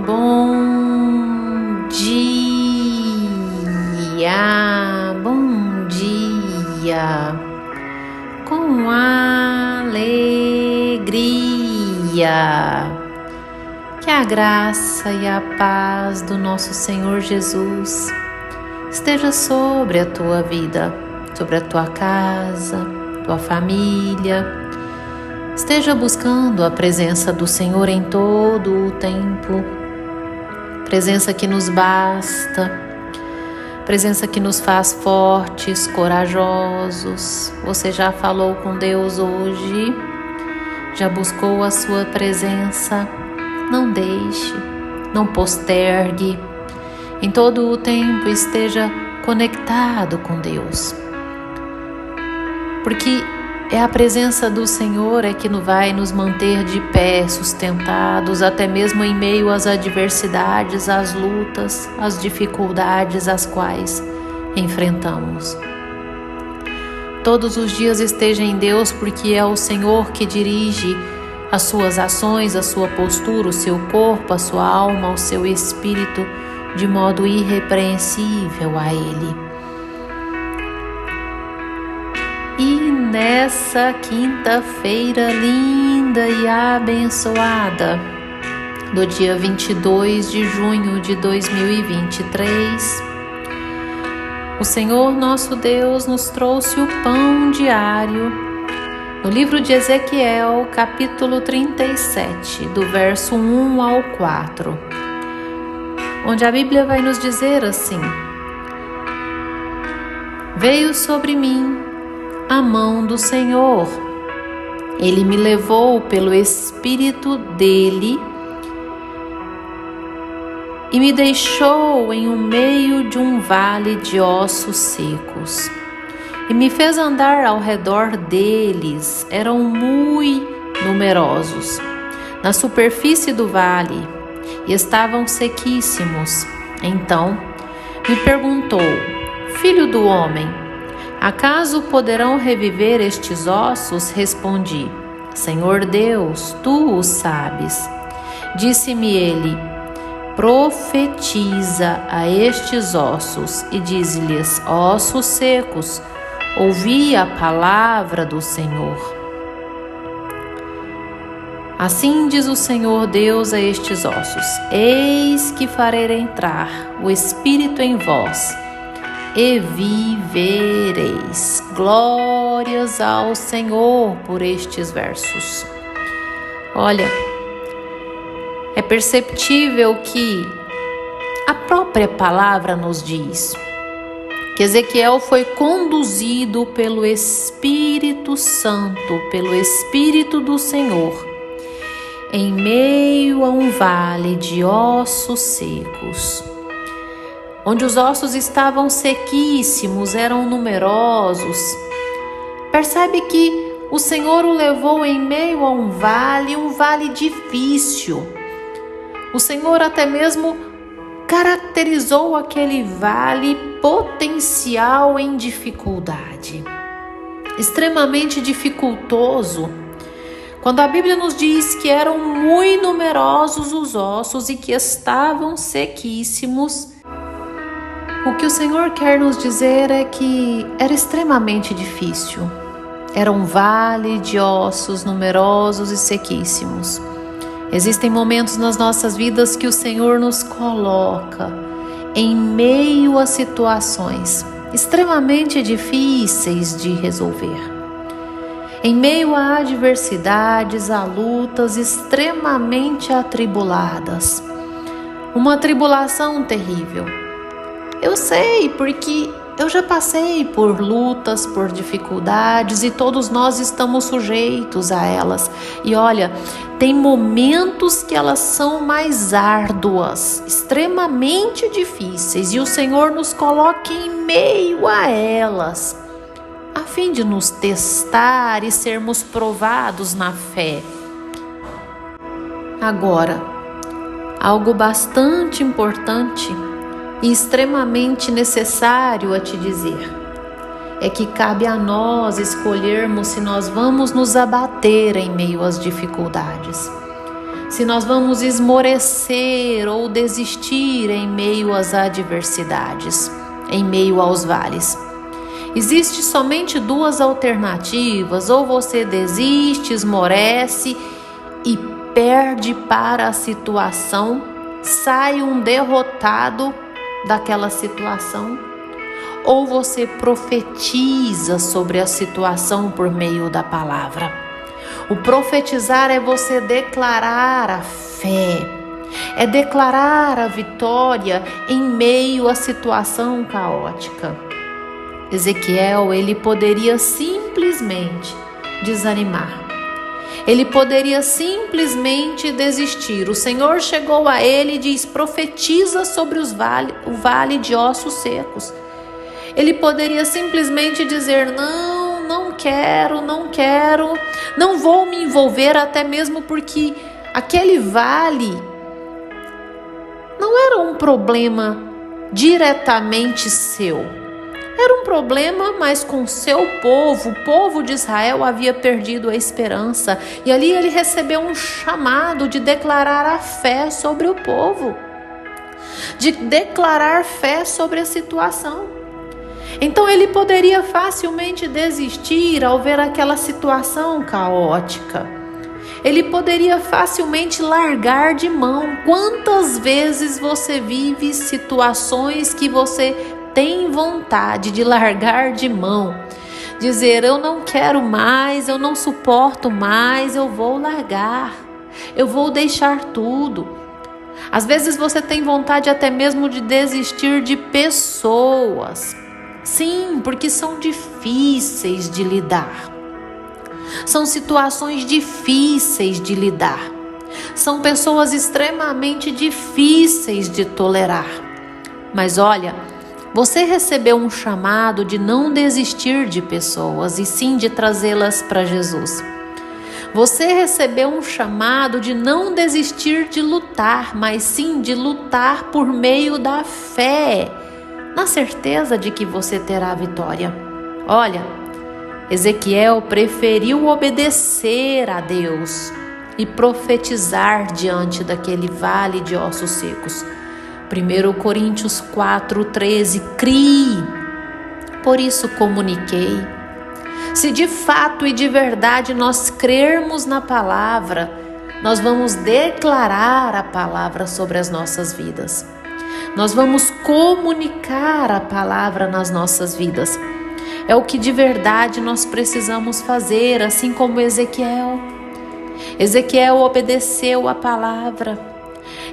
Bom dia, com alegria. Que a graça e a paz do nosso Senhor Jesus esteja sobre a tua vida, sobre a tua casa, tua família. Esteja buscando a presença do Senhor em todo o tempo, presença que nos basta, presença que nos faz fortes, corajosos. Você já falou com Deus hoje? Já buscou a sua presença? Não deixe, não postergue. Em todo o tempo esteja conectado com Deus. Porque é a presença do Senhor que vai nos manter de pé, sustentados, até mesmo em meio às adversidades, às lutas, às dificuldades às quais enfrentamos. Todos os dias esteja em Deus, porque é o Senhor que dirige as suas ações, a sua postura, o seu corpo, a sua alma, o seu espírito, de modo irrepreensível a Ele. E nessa quinta-feira linda e abençoada, do dia 22 de junho de 2023, o Senhor nosso Deus nos trouxe o pão diário no livro de Ezequiel, capítulo 37, do verso 1 ao 4, onde a Bíblia vai nos dizer assim: Veio sobre mim a mão do Senhor, Ele me levou pelo Espírito dele e me deixou em um meio de um vale de ossos secos, e me fez andar ao redor deles. Eram muito numerosos na superfície do vale e estavam sequíssimos. Então me perguntou: Filho do homem, acaso poderão reviver estes ossos? Respondi: Senhor Deus, tu o sabes. Disse-me ele: Profetiza a estes ossos e dize-lhes: Ossos secos, ouvi a palavra do Senhor. Assim diz o Senhor Deus a estes ossos: Eis que farei entrar o Espírito em vós, e vivereis. Glórias ao Senhor por estes versos. Olha, é perceptível que a própria palavra nos diz que Ezequiel foi conduzido pelo Espírito Santo, pelo Espírito do Senhor, em meio a um vale de ossos secos, onde os ossos estavam sequíssimos, eram numerosos. Percebe que o Senhor o levou em meio a um vale difícil. O Senhor até mesmo caracterizou aquele vale potencial em dificuldade, extremamente dificultoso. Quando a Bíblia nos diz que eram muito numerosos os ossos e que estavam sequíssimos, o que o Senhor quer nos dizer é que era extremamente difícil. Era um vale de ossos numerosos e sequíssimos. Existem momentos nas nossas vidas que o Senhor nos coloca em meio a situações extremamente difíceis de resolver. Em meio a adversidades, a lutas extremamente atribuladas. Uma tribulação terrível. Eu sei, porque eu já passei por lutas, por dificuldades, e todos nós estamos sujeitos a elas. E olha, tem momentos que elas são mais árduas, extremamente difíceis, e o Senhor nos coloca em meio a elas, a fim de nos testar e sermos provados na fé. Agora, algo bastante importante e extremamente necessário a te dizer é que cabe a nós escolhermos se nós vamos nos abater em meio às dificuldades, se nós vamos esmorecer ou desistir em meio às adversidades, em meio aos vales. Existe somente duas alternativas: ou você desiste, esmorece e perde para a situação, sai um derrotado daquela situação, ou você profetiza sobre a situação por meio da palavra. O profetizar é você declarar a fé, é declarar a vitória em meio à situação caótica. Ezequiel, ele poderia simplesmente desanimar. Ele poderia simplesmente desistir. O Senhor chegou a ele e diz: profetiza sobre o vale de ossos secos. Ele poderia simplesmente dizer: não quero, não vou me envolver, até mesmo porque aquele vale não era um problema diretamente seu. Era um problema, mas com seu povo. O povo de Israel havia perdido a esperança. E ali ele recebeu um chamado de declarar a fé sobre o povo, de declarar fé sobre a situação. Então ele poderia facilmente desistir ao ver aquela situação caótica. Ele poderia facilmente largar de mão. Quantas vezes você vive situações que você tem vontade de largar de mão, dizer: eu não quero mais, eu não suporto mais, eu vou largar, eu vou deixar tudo. Às vezes você tem vontade até mesmo de desistir de pessoas. Sim, porque são difíceis de lidar. São situações difíceis de lidar. São pessoas extremamente difíceis de tolerar. Mas olha, você recebeu um chamado de não desistir de pessoas, e sim de trazê-las para Jesus. Você recebeu um chamado de não desistir de lutar, mas sim de lutar por meio da fé, na certeza de que você terá vitória. Olha, Ezequiel preferiu obedecer a Deus e profetizar diante daquele vale de ossos secos. 1 Coríntios 4:13, crie, por isso comuniquei. Se de fato e de verdade nós crermos na palavra, nós vamos declarar a palavra sobre as nossas vidas. Nós vamos comunicar a palavra nas nossas vidas. É o que de verdade nós precisamos fazer, assim como Ezequiel. Ezequiel obedeceu a palavra.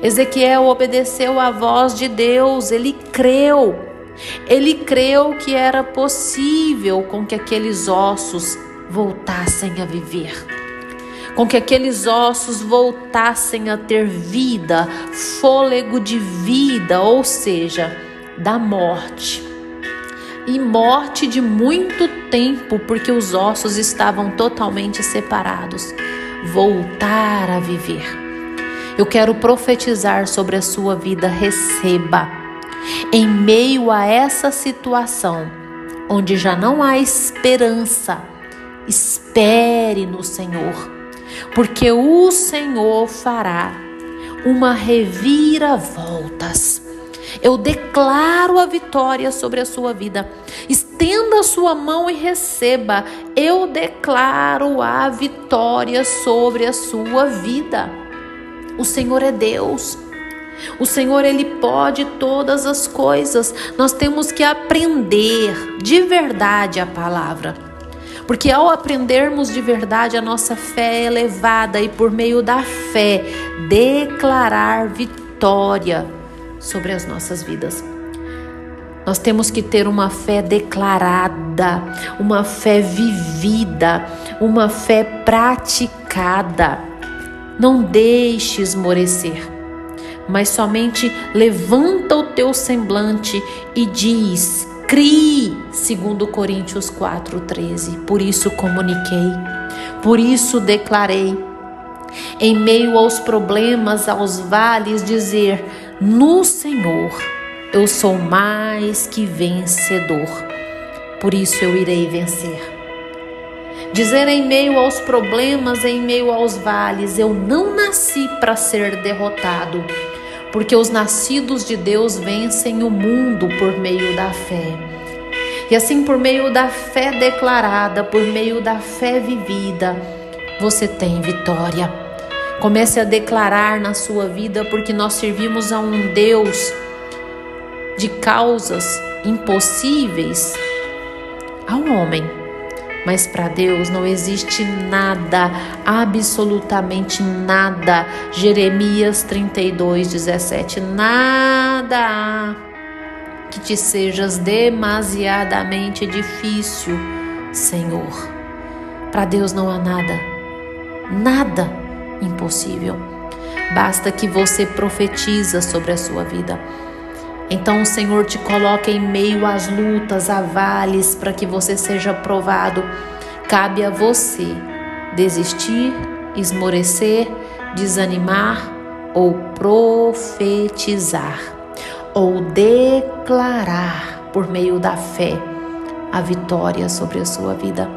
Ezequiel obedeceu à voz de Deus. Ele creu que era possível com que aqueles ossos voltassem a viver, com que aqueles ossos voltassem a ter vida, fôlego de vida, ou seja, da morte. E morte de muito tempo, porque os ossos estavam totalmente separados. Voltar a viver. Eu quero profetizar sobre a sua vida. Receba. Em meio a essa situação, onde já não há esperança, espere no Senhor, porque o Senhor fará uma reviravoltas. Eu declaro a vitória sobre a sua vida. Estenda a sua mão e receba. Eu declaro a vitória sobre a sua vida. O Senhor é Deus. O Senhor, Ele pode todas as coisas. Nós temos que aprender de verdade a palavra. Porque ao aprendermos de verdade, a nossa fé é elevada e por meio da fé, declarar vitória sobre as nossas vidas. Nós temos que ter uma fé declarada, uma fé vivida, uma fé praticada. Não deixe esmorecer, mas somente levanta o teu semblante e diz: crie, 2 Coríntios 4:13. Por isso comuniquei, por isso declarei. Em meio aos problemas, aos vales, dizer: no Senhor eu sou mais que vencedor, por isso eu irei vencer. Dizer em meio aos problemas, em meio aos vales: eu não nasci para ser derrotado, porque os nascidos de Deus vencem o mundo por meio da fé. E assim, por meio da fé declarada, por meio da fé vivida, você tem vitória. Comece a declarar na sua vida, porque nós servimos a um Deus de causas impossíveis ao homem. Mas para Deus não existe nada, absolutamente nada. Jeremias 32:17. Nada há que te sejas demasiadamente difícil, Senhor. Para Deus não há nada impossível. Basta que você profetiza sobre a sua vida. Então o Senhor te coloca em meio às lutas, a vales, para que você seja provado. Cabe a você desistir, esmorecer, desanimar ou profetizar, ou declarar por meio da fé a vitória sobre a sua vida.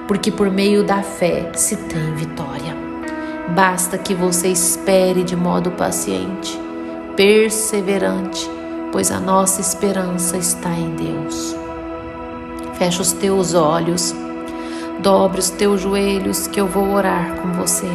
Porque por meio da fé se tem vitória. Basta que você espere de modo paciente, perseverante, pois a nossa esperança está em Deus. Fecha os teus olhos, dobre os teus joelhos, que eu vou orar com você.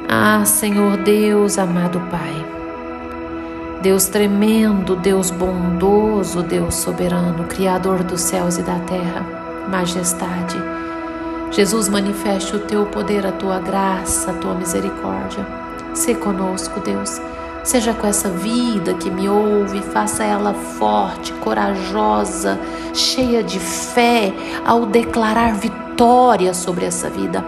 Ah, Senhor Deus, amado Pai, Deus tremendo, Deus bondoso, Deus soberano, Criador dos céus e da terra, majestade, Jesus, manifeste o teu poder, a tua graça, a tua misericórdia. Sê conosco, Deus. Seja com essa vida que me ouve, faça ela forte, corajosa, cheia de fé ao declarar vitória sobre essa vida.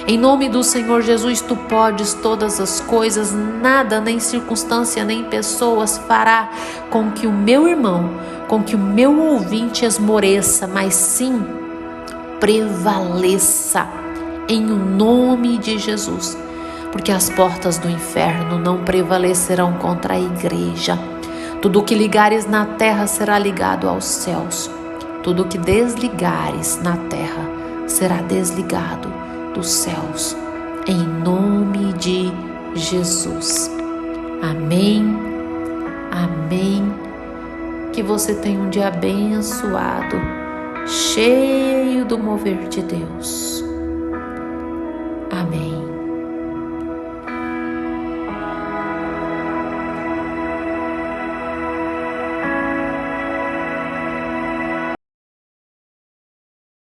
Em nome do Senhor Jesus, tu podes todas as coisas, nada, nem circunstância, nem pessoas fará com que o meu irmão, com que o meu ouvinte esmoreça, mas sim prevaleça em nome de Jesus. Porque as portas do inferno não prevalecerão contra a igreja. Tudo o que ligares na terra será ligado aos céus. Tudo o que desligares na terra será desligado dos céus. Em nome de Jesus. Amém. Amém. Que você tenha um dia abençoado, cheio do mover de Deus. Amém.